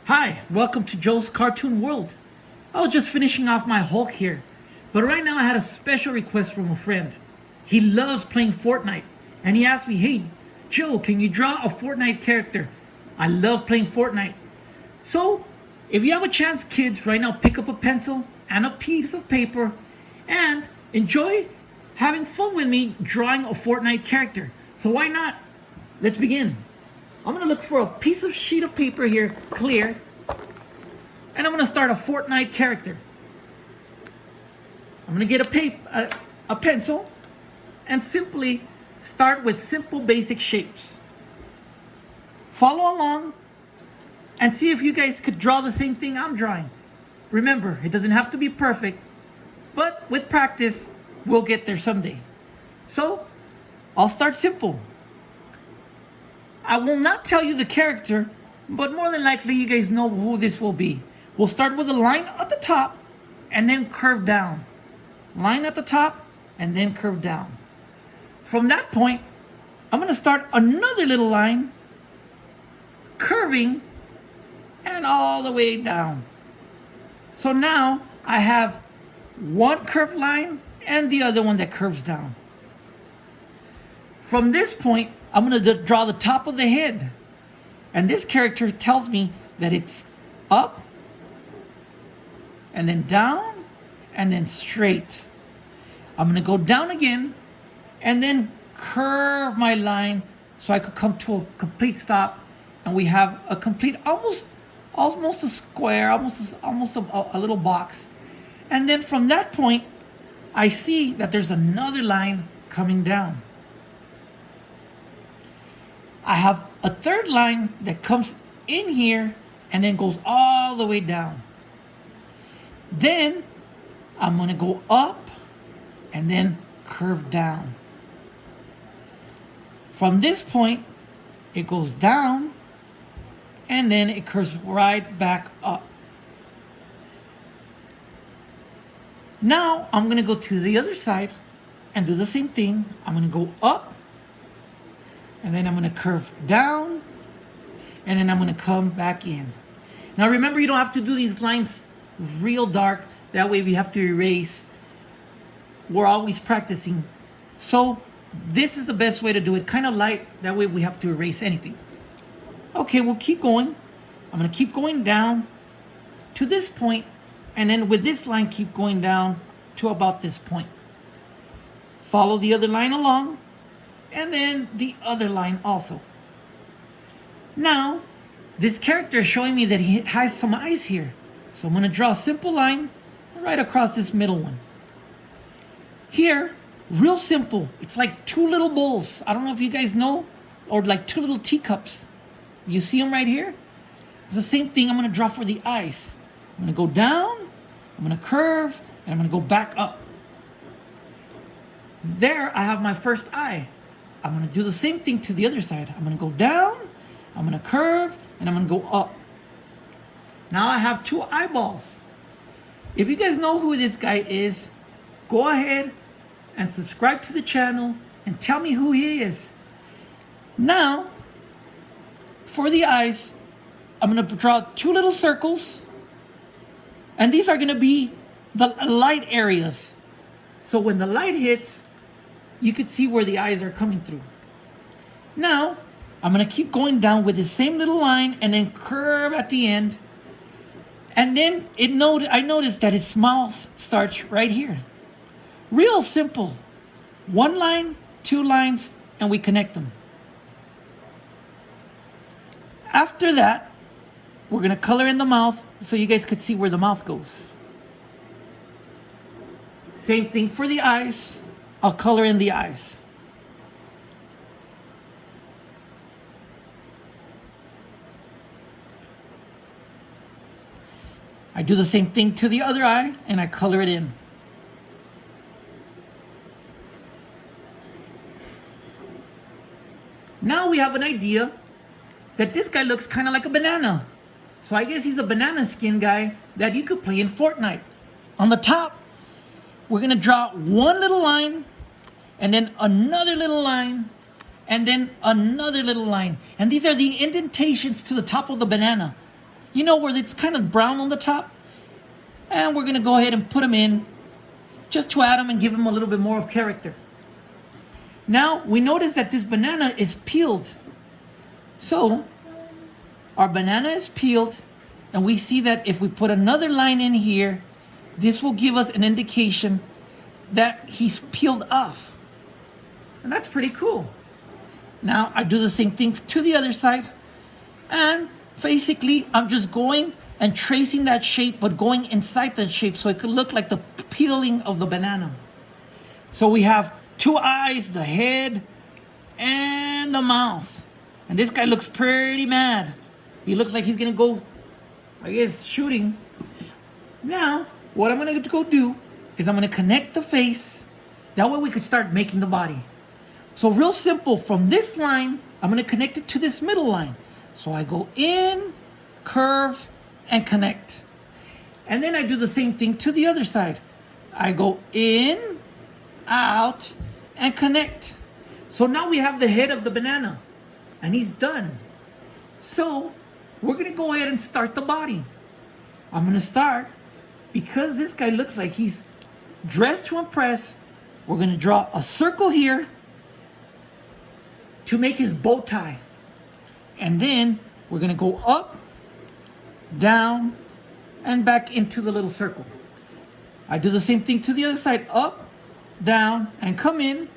Hi, welcome to Joe's Cartoon World. I was just finishing off my Hulk here, but right now I had a special request from a friend. He loves playing Fortnite, and he asked me, hey, Joe, can you draw a Fortnite character? I love playing Fortnite. So, if you have a chance, kids, right now pick up a pencil and a piece of paper and enjoy having fun with me drawing a Fortnite character. So why not? Let's begin. I'm gonna look for a piece of sheet of paper here, clear, and I'm gonna start a Fortnite character. I'm gonna get a pencil and simply start with simple basic shapes. Follow along and see if you guys could draw the same thing I'm drawing. Remember, it doesn't have to be perfect, but with practice, we'll get there someday. So, I'll start simple. I will not tell you the character, but more than likely you guys know who this will be. We'll start with a line at the top and then curve down. Line at the top and then curve down. From that point, I'm going to start another little line, curving, and all the way down. So now I have one curved line and the other one that curves down. From this point, I'm going to draw the top of the head. And this character tells me that it's up, and then down, and then straight. I'm going to go down again, and then curve my line so I could come to a complete stop. And we have a complete, almost a square, almost a little box. And then from that point, I see that there's another line coming down. I have a third line that comes in here and then goes all the way down. Then I'm going to go up and then curve down. From this point, it goes down and then it curves right back up. Now I'm going to go to the other side and do the same thing. I'm going to go up. And then I'm going to curve down, and then I'm going to come back in. Now remember, you don't have to do these lines real dark. That way we have to erase. We're always practicing. So this is the best way to do it, kind of light. That way we have to erase anything. Okay, we'll keep going. I'm going to keep going down to this point, and then with this line, keep going down to about this point. Follow the other line along. And then the other line also. Now, this character is showing me that he has some eyes here. So I'm going to draw a simple line right across this middle one. Here, real simple. It's like two little bowls. I don't know if you guys know. Or like two little teacups. You see them right here? It's the same thing I'm going to draw for the eyes. I'm going to go down. I'm going to curve. And I'm going to go back up. There, I have my first eye. I'm going to do the same thing to the other side. I'm going to go down, I'm going to curve, and I'm going to go up. Now I have two eyeballs. If you guys know who this guy is, go ahead and subscribe to the channel and tell me who he is. Now, for the eyes, I'm going to draw two little circles. And these are going to be the light areas. So when the light hits, you could see where the eyes are coming through. Now, I'm going to keep going down with the same little line and then curve at the end. And then I noticed that its mouth starts right here. Real simple. One line, two lines, and we connect them. After that, we're going to color in the mouth so you guys could see where the mouth goes. Same thing for the eyes. I'll color in the eyes. I do the same thing to the other eye and I color it in. Now we have an idea that this guy looks kind of like a banana. So I guess he's a banana skin guy that you could play in Fortnite. On the top, we're going to draw one little line, and then another little line, and then another little line. And these are the indentations to the top of the banana. You know, where it's kind of brown on the top. And we're going to go ahead and put them in just to add them and give them a little bit more of character. Now, we notice that this banana is peeled. So, our banana is peeled, and we see that if we put another line in here, this will give us an indication that he's peeled off. And that's pretty cool. Now, I do the same thing to the other side. And basically, I'm just going and tracing that shape, but going inside that shape so it could look like the peeling of the banana. So we have two eyes, the head, and the mouth. And this guy looks pretty mad. He looks like he's gonna go, I guess, shooting. Now, what I'm gonna go do is I'm gonna connect the face. That way we could start making the body. So real simple, from this line, I'm gonna connect it to this middle line. So I go in, curve, and connect. And then I do the same thing to the other side. I go in, out, and connect. So now we have the head of the banana, and he's done. So we're gonna go ahead and start the body. I'm gonna start, because this guy looks like he's dressed to impress, we're gonna draw a circle here to make his bow tie. And then we're gonna go up, down, and back into the little circle. I do the same thing to the other side, up, down, and come in.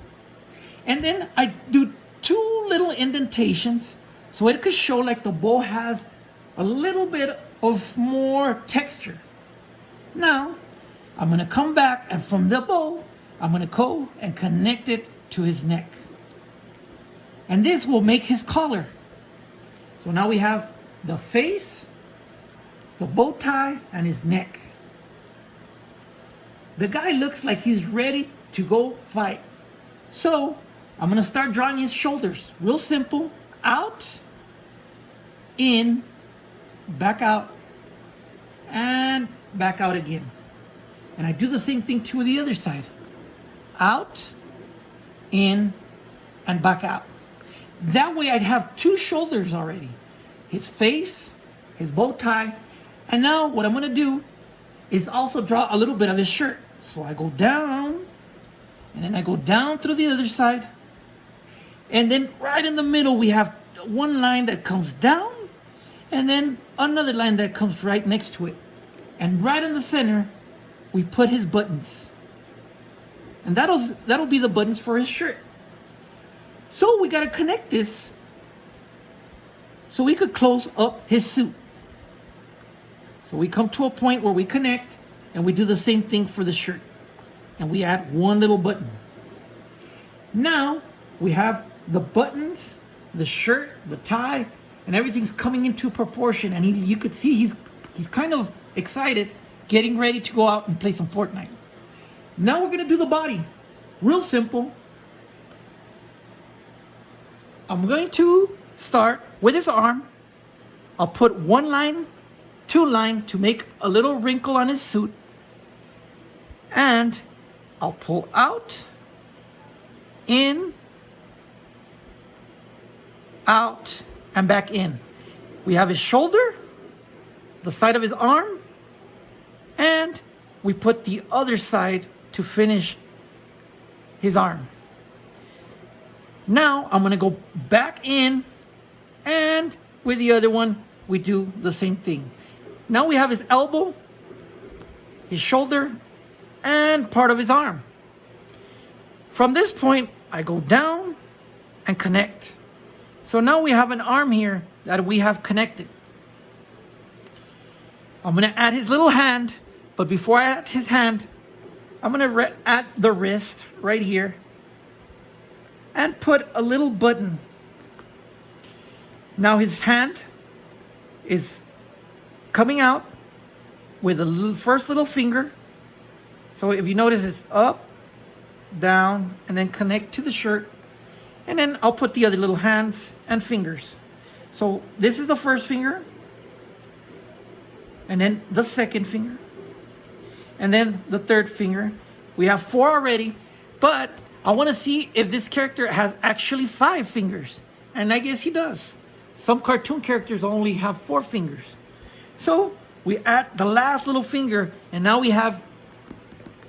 And then I do two little indentations so it could show like the bow has a little bit of more texture. Now, I'm gonna come back, and from the bow, I'm gonna go and connect it to his neck. And this will make his collar. So now we have the face, the bow tie, and his neck. The guy looks like he's ready to go fight. So I'm gonna start drawing his shoulders. Real simple. Out, in, back out, and back out again. And I do the same thing to the other side. Out, in, and back out. That way I'd have two shoulders already. His face, his bow tie, and now what I'm gonna do is also draw a little bit of his shirt. So I go down, and then I go down through the other side, and then right in the middle we have one line that comes down, and then another line that comes right next to it. And right in the center, we put his buttons. And that'll be the buttons for his shirt. So we gotta connect this so we could close up his suit. So we come to a point where we connect, and we do the same thing for the shirt. And we add one little button. Now we have the buttons, the shirt, the tie, and everything's coming into proportion. And you could see he's kind of excited, getting ready to go out and play some Fortnite. Now we're gonna do the body. Real simple. I'm going to start with his arm. I'll put one line, two line to make a little wrinkle on his suit. And I'll pull out, in, out, and back in. We have his shoulder, the side of his arm, and we put the other side to finish his arm. Now I'm gonna go back in, and with the other one, we do the same thing. Now we have his elbow, his shoulder, and part of his arm. From this point, I go down and connect. So now we have an arm here that we have connected. I'm gonna add his little hand, but before I add his hand, I'm gonna add the wrist right here and put a little button. Now his hand is coming out with a first little finger. So if you notice, it's up, down, and then connect to the shirt. And then I'll put the other little hands and fingers. So this is the first finger, and then the second finger, and then the third finger. We have 4 already, but I want to see if this character has actually 5 fingers. And I guess he does. Some cartoon characters only have 4 fingers. So we add the last little finger, and now we have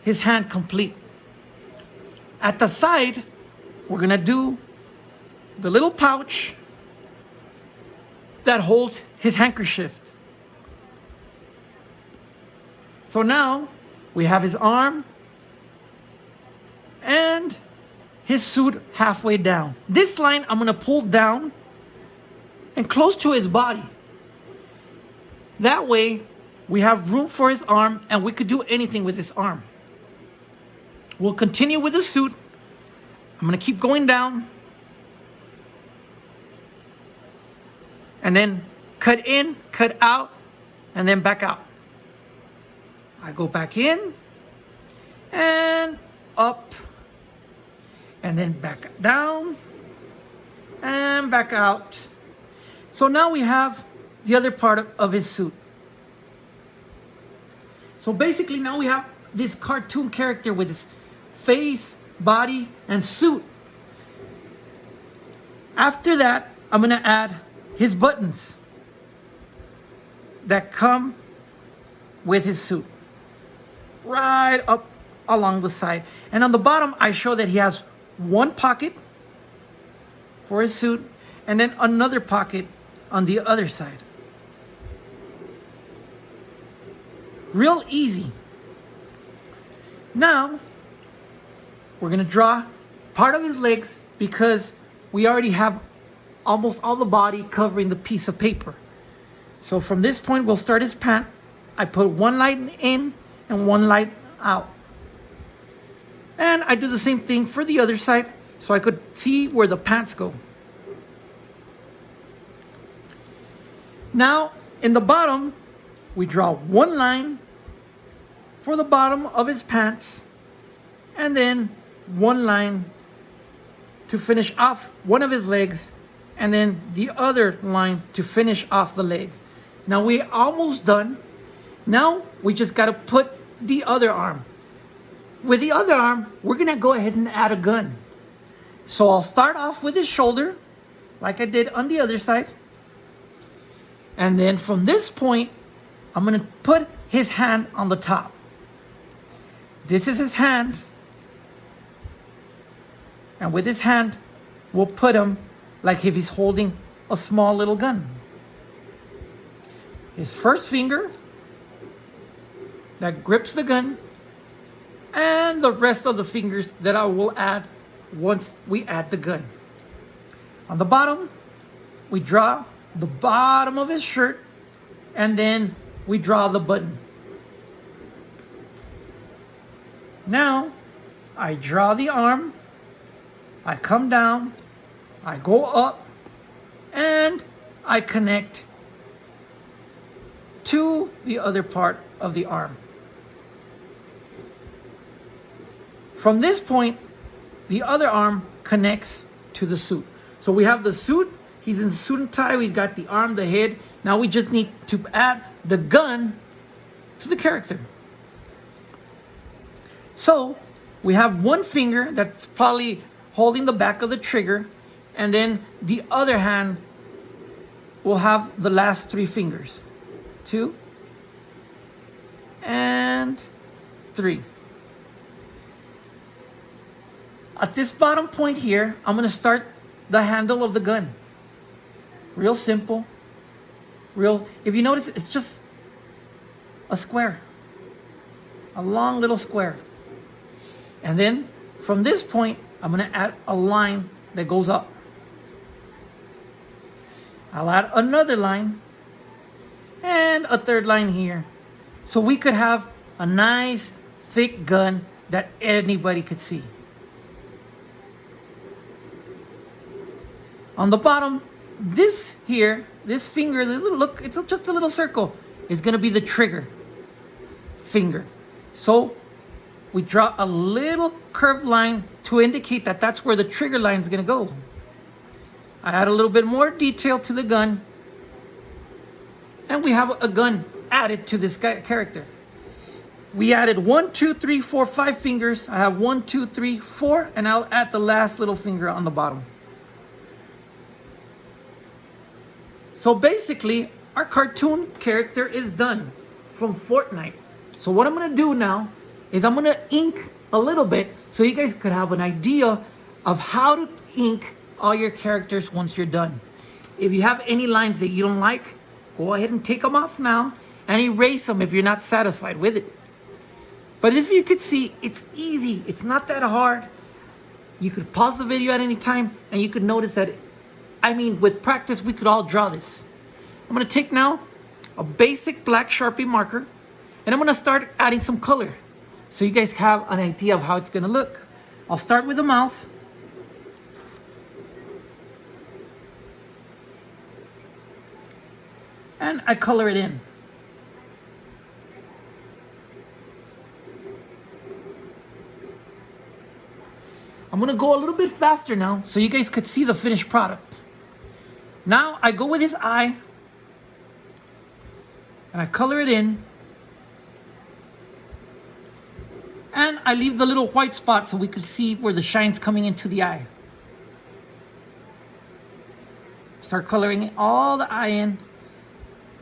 his hand complete. At the side, we're gonna do the little pouch that holds his handkerchief. So now we have his arm and his suit halfway down. This line I'm gonna pull down and close to his body. That way we have room for his arm and we could do anything with his arm. We'll continue with the suit. I'm gonna keep going down and then cut in, cut out, and then back out. I go back in and up and then back down and back out. So now we have the other part of his suit. So basically now we have this cartoon character with his face, body, and suit. After that, I'm gonna add his buttons that come with his suit right up along the side. And on the bottom, I show that he has one pocket for his suit and then another pocket on the other side. Real easy. Now, we're gonna draw part of his legs because we already have almost all the body covering the piece of paper. So from this point, we'll start his pant. I put one line in and one line out. And I do the same thing for the other side so I could see where the pants go. Now, in the bottom, we draw one line for the bottom of his pants and then one line to finish off one of his legs and then the other line to finish off the leg. Now we're almost done. Now we just got to put the other arm. With the other arm, we're going to go ahead and add a gun. So I'll start off with his shoulder like I did on the other side. And then from this point, I'm going to put his hand on the top. This is his hand. And with his hand, we'll put him like if he's holding a small little gun. His first finger that grips the gun, and the rest of the fingers that I will add once we add the gun. On the bottom, we draw the bottom of his shirt, and then we draw the button. Now, I draw the arm, I come down, I go up, and I connect to the other part of the arm. From this point, the other arm connects to the suit. So we have the suit, he's in suit and tie, we've got the arm, the head. Now we just need to add the gun to the character. So we have one finger that's probably holding the back of the trigger, and then the other hand will have the last three fingers. 2 and 3. At this bottom point here, I'm going to start the handle of the gun. Real simple. If you notice, it's just a square. A long little square. And then from this point, I'm going to add a line that goes up. I'll add another line and a third line here. So we could have a nice thick gun that anybody could see. On the bottom, this here, this finger, look, it's just a little circle, is going to be the trigger finger. So we draw a little curved line to indicate that that's where the trigger line is going to go. I add a little bit more detail to the gun, and we have a gun added to this character. We added 1, 2, 3, 4, 5 fingers. I have 1, 2, 3, 4, and I'll add the last little finger on the bottom. So basically, our cartoon character is done from Fortnite. So what I'm gonna do now is I'm gonna ink a little bit so you guys could have an idea of how to ink all your characters once you're done. If you have any lines that you don't like, go ahead and take them off now and erase them if you're not satisfied with it. But if you could see, it's easy. It's not that hard. You could pause the video at any time and you could notice that, with practice, we could all draw this. I'm gonna take now a basic black Sharpie marker and I'm gonna start adding some color so you guys have an idea of how it's gonna look. I'll start with the mouth. And I color it in. I'm gonna go a little bit faster now so you guys could see the finished product. Now I go with his eye and I color it in. And I leave the little white spot so we could see where the shine's coming into the eye. Start coloring all the eye in.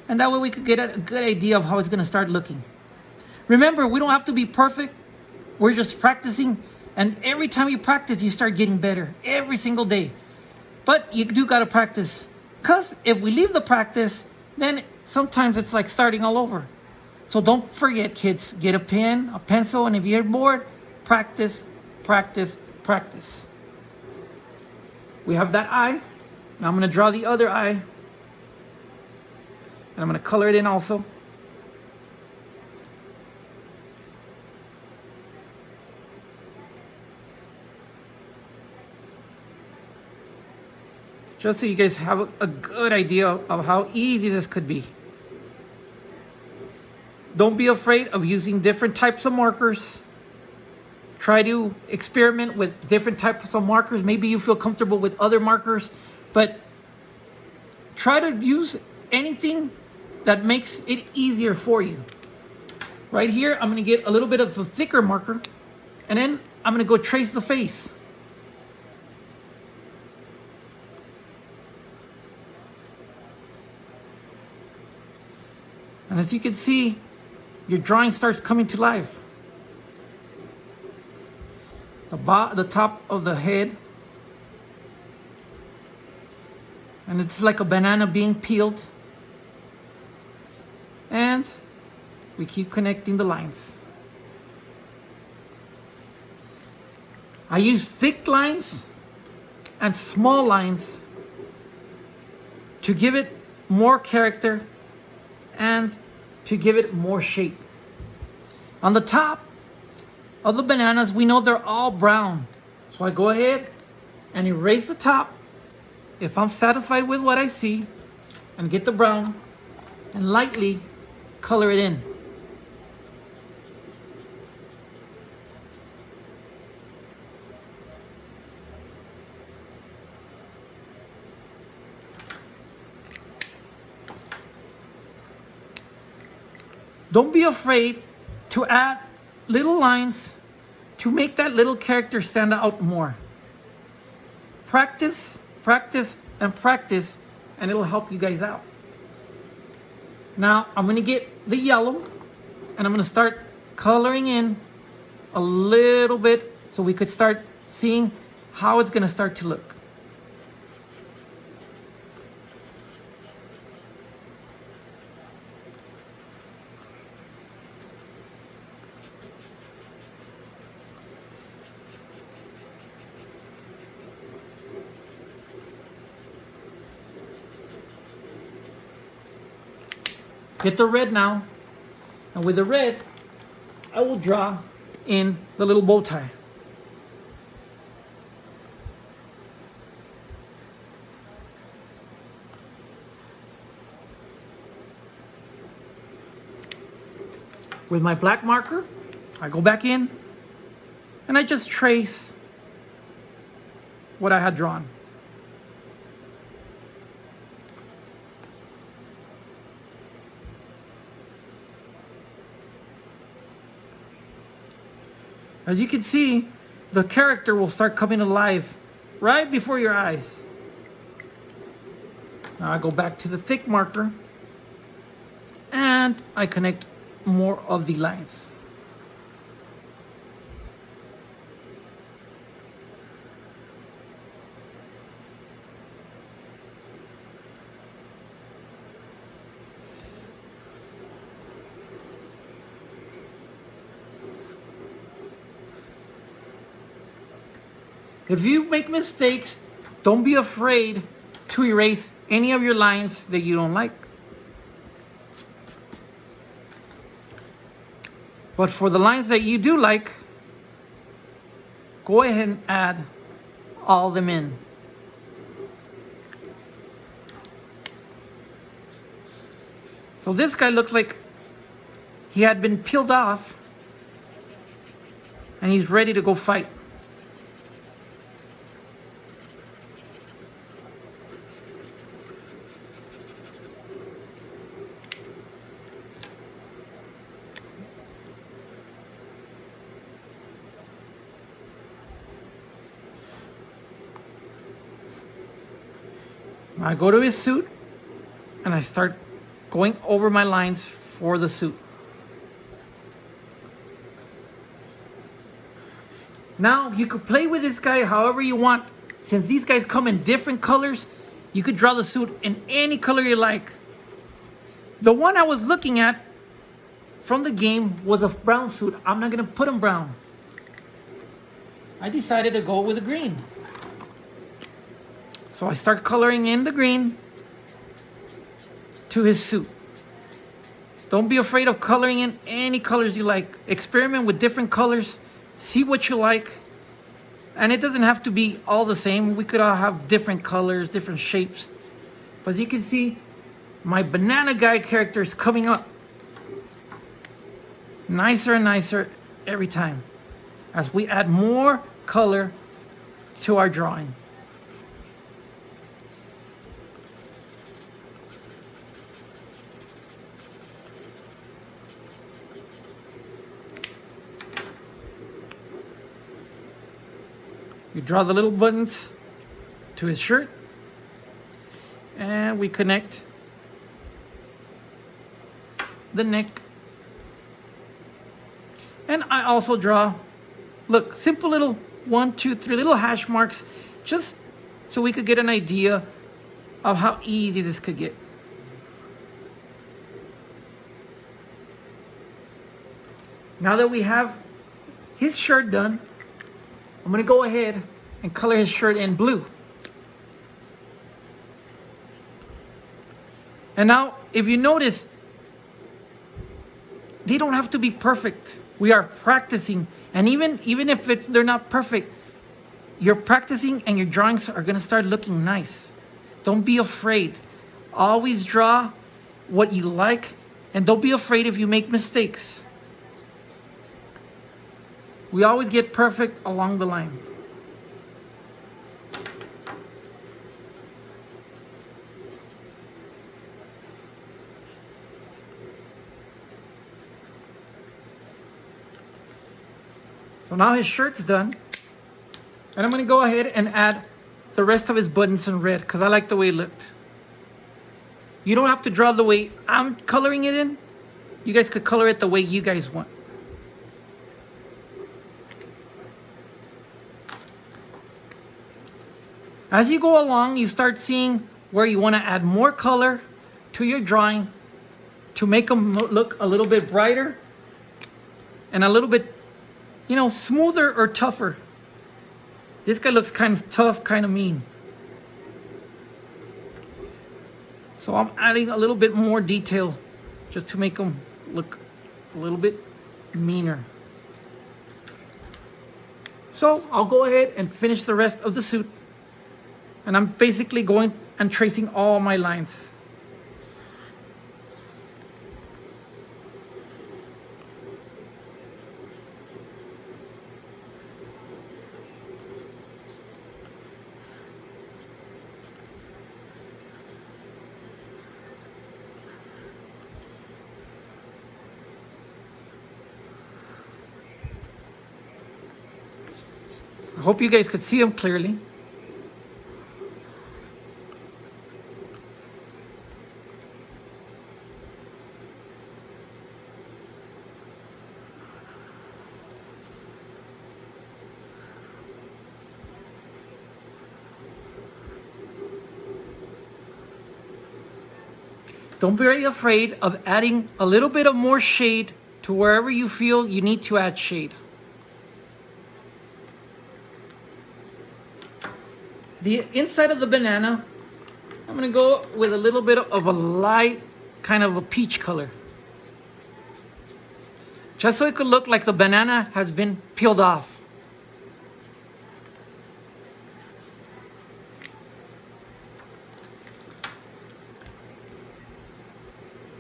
And that way we could get a good idea of how it's gonna start looking. Remember, we don't have to be perfect. We're just practicing. And every time you practice, you start getting better every single day. But you do gotta practice. Because if we leave the practice, then sometimes it's like starting all over. So don't forget, kids, get a pen, a pencil, and if you're bored, practice, practice, practice. We have that eye. Now I'm gonna draw the other eye. And I'm gonna color it in also. Just so you guys have a good idea of how easy this could be. Don't be afraid of using different types of markers. Try to experiment with different types of markers. Maybe you feel comfortable with other markers, but try to use anything that makes it easier for you. Right here, I'm gonna get a little bit of a thicker marker, and then I'm gonna go trace the face. And as you can see, your drawing starts coming to life. The top of the head. And it's like a banana being peeled. And we keep connecting the lines. I use thick lines and small lines to give it more character and to give it more shape. On the top of the bananas, we know they're all brown. So I go ahead and erase the top if I'm satisfied with what I see, and get the brown and lightly color it in. Don't be afraid to add little lines to make that little character stand out more. Practice, practice, and practice, and it'll help you guys out. Now, I'm gonna get the yellow, and I'm gonna start coloring in a little bit so we could start seeing how it's gonna start to look. Get the red now, and with the red, I will draw in the little bow tie. With my black marker, I go back in, and I just trace what I had drawn. As you can see, the character will start coming alive right before your eyes. Now I go back to the thick marker and I connect more of the lines. If you make mistakes, don't be afraid to erase any of your lines that you don't like. But for the lines that you do like, go ahead and add all them in. So this guy looks like he had been peeled off and he's ready to go fight. I go to his suit and I start going over my lines for the suit. Now you could play with this guy however you want. Since these guys come in different colors, you could draw the suit in any color you like. The one I was looking at from the game was a brown suit. I'm not gonna put him brown. I decided to go with a green. So I start coloring in the green to his suit. Don't be afraid of coloring in any colors you like. Experiment with different colors. See what you like. And it doesn't have to be all the same. We could all have different colors, different shapes. But as you can see, my banana guy character is coming up. Nicer and nicer every time as we add more color to our drawing. We draw the little buttons to his shirt and we connect the neck. And I also draw, look, simple little 1, 2, 3 little hash marks just so we could get an idea of how easy this could get. Now that we have his shirt done, I'm going to go ahead and color his shirt in blue. And now, if you notice, they don't have to be perfect. We are practicing. And even if they're not perfect, you're practicing and your drawings are going to start looking nice. Don't be afraid. Always draw what you like. And don't be afraid if you make mistakes. We always get perfect along the line. So now his shirt's done. And I'm going to go ahead and add the rest of his buttons in red because I like the way it looked. You don't have to draw the way I'm coloring it in. You guys could color it the way you guys want. As you go along, you start seeing where you want to add more color to your drawing to make them look a little bit brighter and a little bit, smoother or tougher. This guy looks kind of tough, kind of mean. So I'm adding a little bit more detail just to make him look a little bit meaner. So I'll go ahead and finish the rest of the suit. And I'm basically going and tracing all my lines. I hope you guys could see them clearly. Don't be afraid of adding a little bit of more shade to wherever you feel you need to add shade. The inside of the banana, I'm going to go with a little bit of a light, kind of a peach color. Just so it could look like the banana has been peeled off.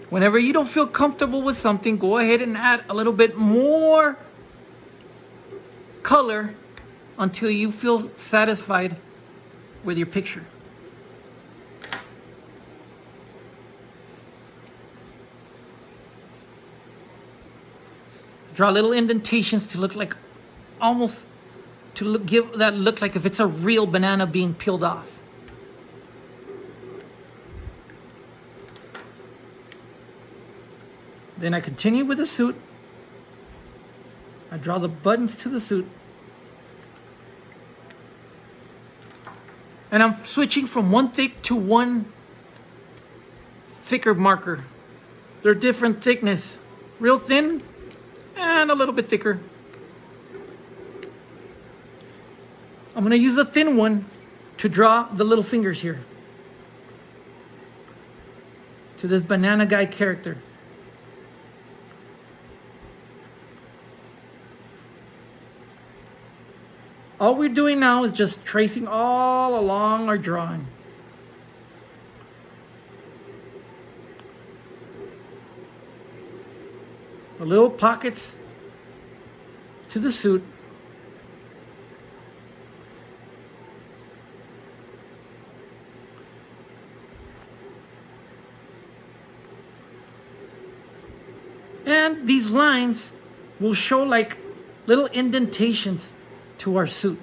Whenever you don't feel comfortable with something, go ahead and add a little bit more color until you feel satisfied with your picture. Draw little indentations to look like almost to look, give that look like if it's a real banana being peeled off. Then I continue with the suit. I draw the buttons to the suit. And I'm switching from one thick to one thicker marker. They're different thickness. Real thin and a little bit thicker. I'm going to use a thin one to draw the little fingers here to this banana guy character. All we're doing now is just tracing all along our drawing. The little pockets to the suit. And these lines will show like little indentations to our suit,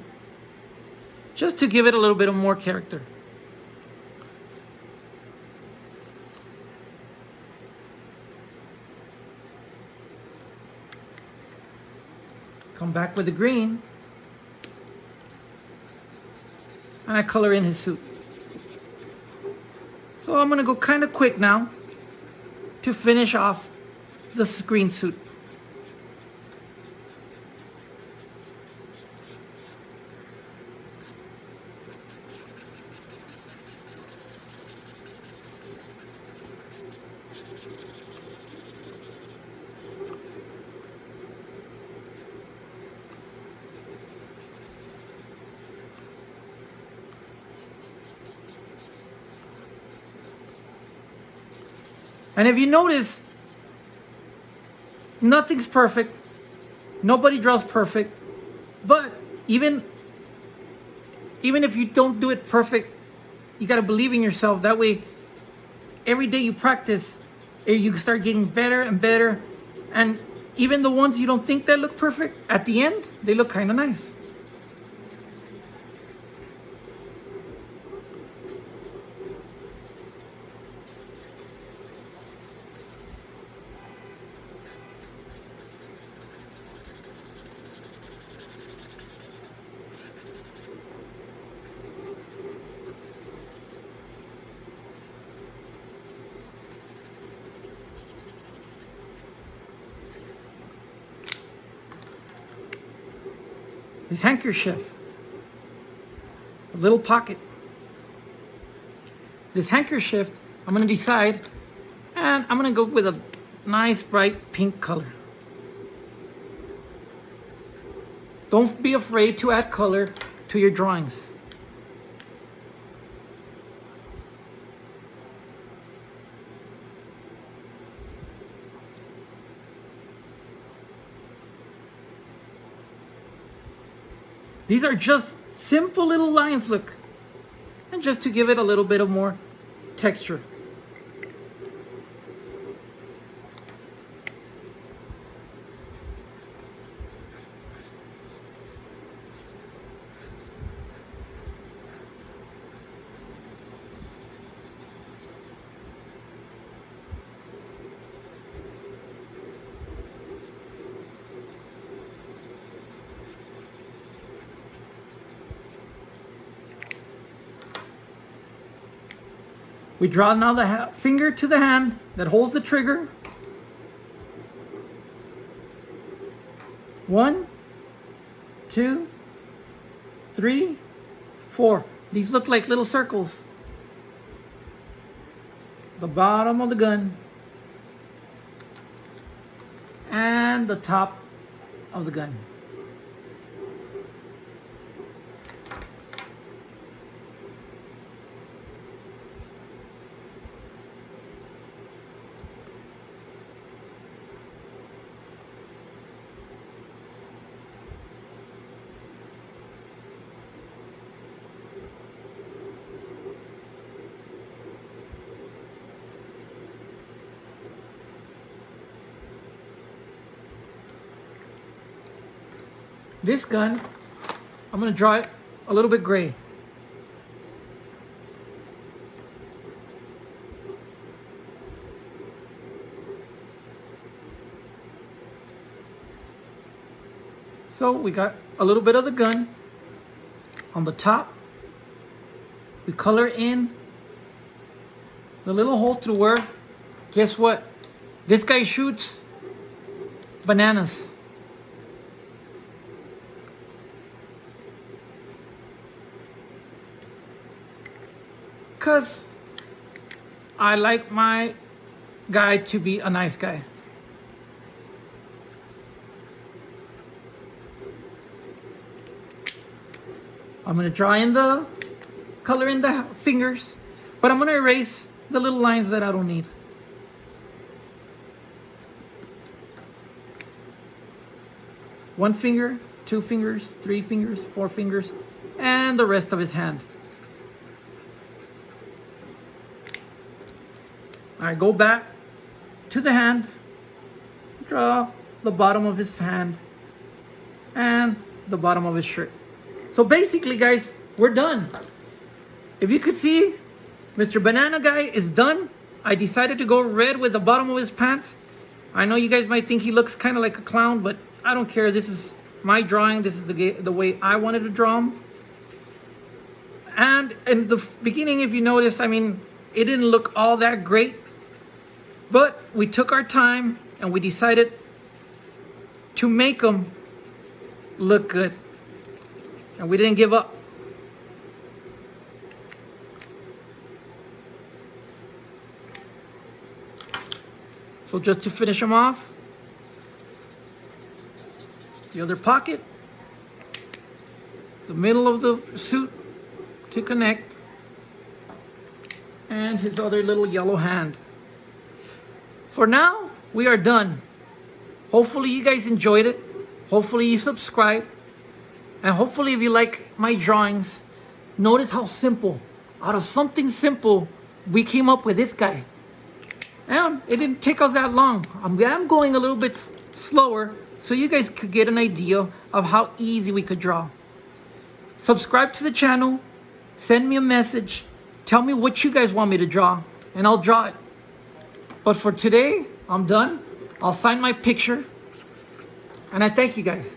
just to give it a little bit of more character. Come back with the green, and I color in his suit. So I'm going to go kind of quick now to finish off this green suit. And if you notice, nothing's perfect. Nobody draws perfect. But even if you don't do it perfect, you got to believe in yourself. That way, every day you practice, you start getting better and better. And even the ones you don't think that look perfect, at the end, they look kind of nice. His handkerchief, a little pocket. This handkerchief, I'm going to decide, and I'm going to go with a nice bright pink color. Don't be afraid to add color to your drawings. These are just simple little lines, look. And just to give it a little bit of more texture. We draw now the finger to the hand that holds the trigger. 1, 2, 3, 4. These look like little circles. The bottom of the gun and the top of the gun. This gun, I'm going to draw it a little bit gray. So we got a little bit of the gun on the top. We color in the little hole through where, guess what? This guy shoots bananas. Because I like my guy to be a nice guy. I'm going to draw in the color in the fingers, but I'm going to erase the little lines that I don't need. One finger, 2 fingers, 3 fingers, 4 fingers, and the rest of his hand. All right, go back to the hand, draw the bottom of his hand and the bottom of his shirt. So basically, guys, we're done. If you could see, Mr. Banana Guy is done. I decided to go red with the bottom of his pants. I know you guys might think he looks kind of like a clown, but I don't care. This is my drawing. This is the way I wanted to draw him. And in the beginning, if you notice, I mean, it didn't look all that great. But we took our time and we decided to make them look good. And we didn't give up. So just to finish them off, the other pocket, the middle of the suit to connect, and his other little yellow hand. For now, we are done. Hopefully you guys enjoyed it. Hopefully you subscribe. And hopefully if you like my drawings, notice how simple, out of something simple, we came up with this guy. And it didn't take us that long. I'm going a little bit slower so you guys could get an idea of how easy we could draw. Subscribe to the channel. Send me a message. Tell me what you guys want me to draw, and I'll draw it. But for today, I'm done. I'll sign my picture. And I thank you guys.